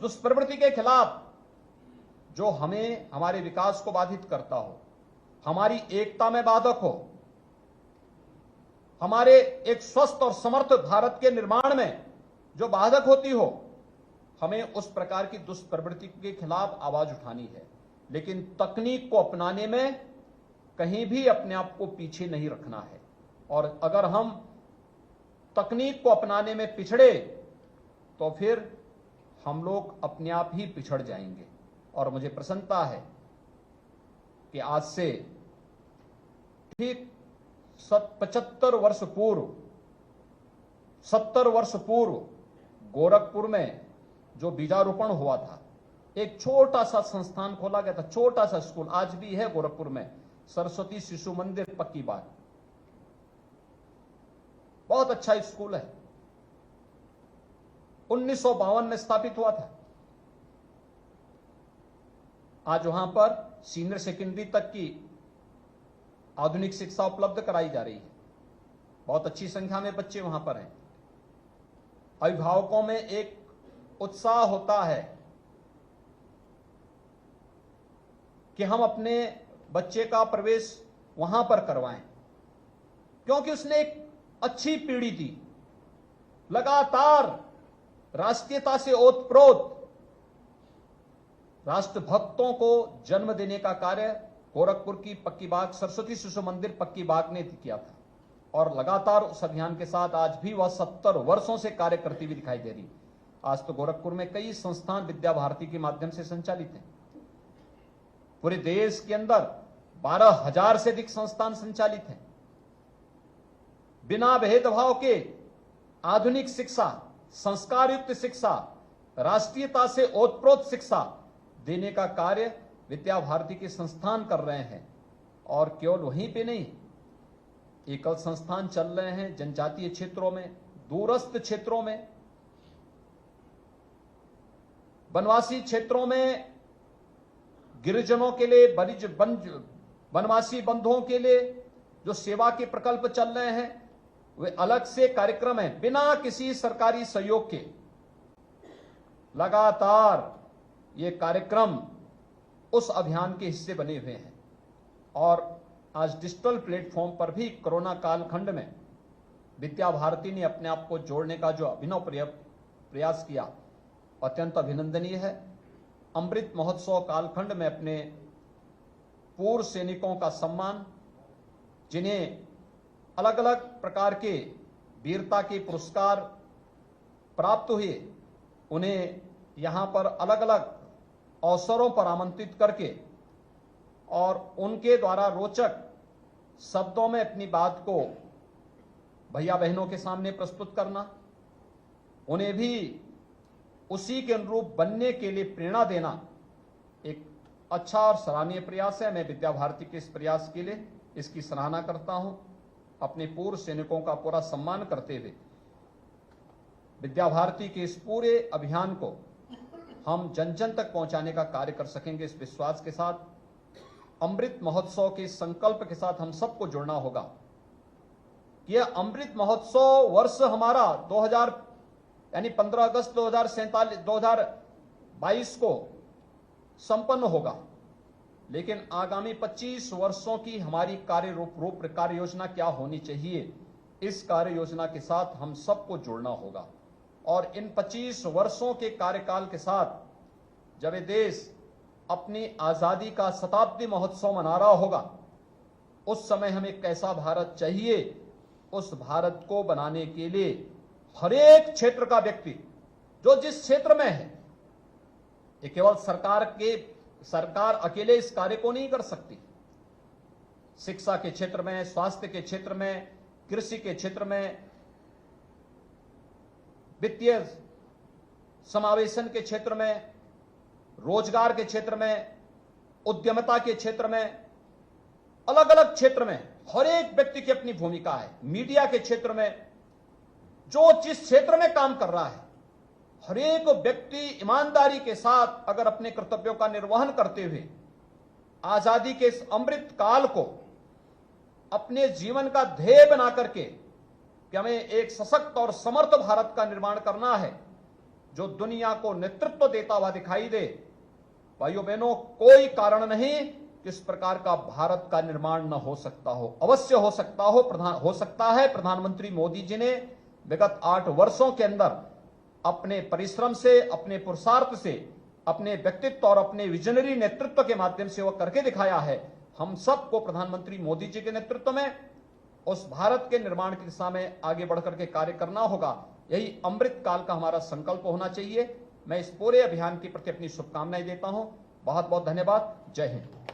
दुष्प्रवृत्ति के खिलाफ जो हमें हमारे विकास को बाधित करता हो, हमारी एकता में बाधक हो, हमारे एक स्वस्थ और समर्थ भारत के निर्माण में जो बाधक होती हो, हमें उस प्रकार की दुष्प्रवृत्ति के खिलाफ आवाज उठानी है। लेकिन तकनीक को अपनाने में कहीं भी अपने आप को पीछे नहीं रखना है। और अगर हम तकनीक को अपनाने में पिछड़े तो फिर हम लोग अपने आप ही पिछड़ जाएंगे। और मुझे प्रसन्नता है कि आज से ठीक 75 वर्ष पूर्व 70 वर्ष पूर्व गोरखपुर में जो बीजारोपण हुआ था, एक छोटा सा संस्थान खोला गया था, छोटा सा स्कूल आज भी है गोरखपुर में, सरस्वती शिशु मंदिर पक्की बात, बहुत अच्छा स्कूल है। 1952 में स्थापित हुआ था। आज वहां पर सीनियर सेकेंडरी तक की आधुनिक शिक्षा उपलब्ध कराई जा रही है। बहुत अच्छी संख्या में बच्चे वहां पर हैं। अभिभावकों में एक उत्साह होता है कि हम अपने बच्चे का प्रवेश वहां पर करवाएं, क्योंकि उसने एक अच्छी पीढ़ी थी, लगातार राष्ट्रीयता से ओतप्रोत राष्ट्रभक्तों को जन्म देने का कार्य गोरखपुर की पक्की बाग सरस्वती शिशु मंदिर पक्की बाग ने किया था। और लगातार उस अभियान के साथ आज भी वह 70 वर्षों से कार्य करती हुई दिखाई दे रही। आज तो गोरखपुर में कई संस्थान विद्या भारती के माध्यम से संचालित हैं। पूरे देश के अंदर 12,000 से अधिक संस्थान संचालित हैं। बिना भेदभाव के आधुनिक शिक्षा, संस्कार युक्त शिक्षा, राष्ट्रीयता से ओतप्रोत शिक्षा देने का कार्य विद्या भारती के संस्थान कर रहे हैं। और केवल वहीं पे नहीं, एकल संस्थान चल रहे हैं जनजातीय क्षेत्रों में, दूरस्थ क्षेत्रों में, वनवासी क्षेत्रों में, गिरिजनों के लिए, वनवासी बंधुओं के लिए जो सेवा के प्रकल्प चल रहे हैं, वे अलग से कार्यक्रम है। बिना किसी सरकारी सहयोग के लगातार ये कार्यक्रम उस अभियान के हिस्से बने हुए हैं। और आज डिजिटल प्लेटफॉर्म पर भी कोरोना कालखंड में विद्या भारती ने अपने आप को जोड़ने का जो अभिनव प्रयास किया, अत्यंत अभिनंदनीय है। अमृत महोत्सव कालखंड में अपने पूर्व सैनिकों का सम्मान, जिन्हें अलग अलग प्रकार के वीरता के पुरस्कार प्राप्त हुए, उन्हें यहां पर अलग अलग अवसरों पर आमंत्रित करके और उनके द्वारा रोचक शब्दों में अपनी बात को भैया बहनों के सामने प्रस्तुत करना, उन्हें भी उसी के अनुरूप बनने के लिए प्रेरणा देना एक अच्छा और सराहनीय प्रयास है। मैं विद्या भारती के इस प्रयास के लिए इसकी सराहना करता हूं। अपने पूर्व सैनिकों का पूरा सम्मान करते हुए विद्या भारती के इस पूरे अभियान को हम जन जन तक पहुंचाने का कार्य कर सकेंगे, इस विश्वास के साथ अमृत महोत्सव के संकल्प के साथ हम सबको जुड़ना होगा। यह अमृत महोत्सव वर्ष हमारा 2000 यानी 15 अगस्त 2022 को संपन्न होगा, लेकिन आगामी 25 वर्षों की हमारी कार्य योजना क्या होनी चाहिए, इस कार्य योजना के साथ हम सबको जुड़ना होगा। और इन 25 वर्षों के कार्यकाल के साथ जब ये देश अपनी आजादी का शताब्दी महोत्सव मना रहा होगा, उस समय हमें कैसा भारत चाहिए, उस भारत को बनाने के लिए हर एक क्षेत्र का व्यक्ति जो जिस क्षेत्र में है, ये केवल सरकार अकेले इस कार्य को नहीं कर सकती। शिक्षा के क्षेत्र में, स्वास्थ्य के क्षेत्र में, कृषि के क्षेत्र में, वित्तीय समावेशन के क्षेत्र में, रोजगार के क्षेत्र में, उद्यमिता के क्षेत्र में, अलग अलग क्षेत्र में हर एक व्यक्ति की अपनी भूमिका है। मीडिया के क्षेत्र में, जो जिस क्षेत्र में काम कर रहा है, हर एक व्यक्ति ईमानदारी के साथ अगर अपने कर्तव्यों का निर्वहन करते हुए आजादी के इस अमृत काल को अपने जीवन का ध्येय बना करके कि हमें एक सशक्त और समर्थ भारत का निर्माण करना है, जो दुनिया को नेतृत्व देता हुआ दिखाई दे। भाइयों बहनों, कोई कारण नहीं कि इस प्रकार का भारत का निर्माण न हो सकता हो। अवश्य हो सकता है। प्रधानमंत्री मोदी जी ने विगत 8 वर्षों के अंदर अपने परिश्रम से, अपने पुरुषार्थ से, अपने व्यक्तित्व और अपने विजनरी नेतृत्व के माध्यम से वह करके दिखाया है। हम सबको प्रधानमंत्री मोदी जी के नेतृत्व में उस भारत के निर्माण की दिशा में आगे बढ़कर के कार्य करना होगा। यही अमृत काल का हमारा संकल्प होना चाहिए। मैं इस पूरे अभियान के प्रति अपनी शुभकामनाएं देता हूं। बहुत बहुत धन्यवाद। जय हिंद।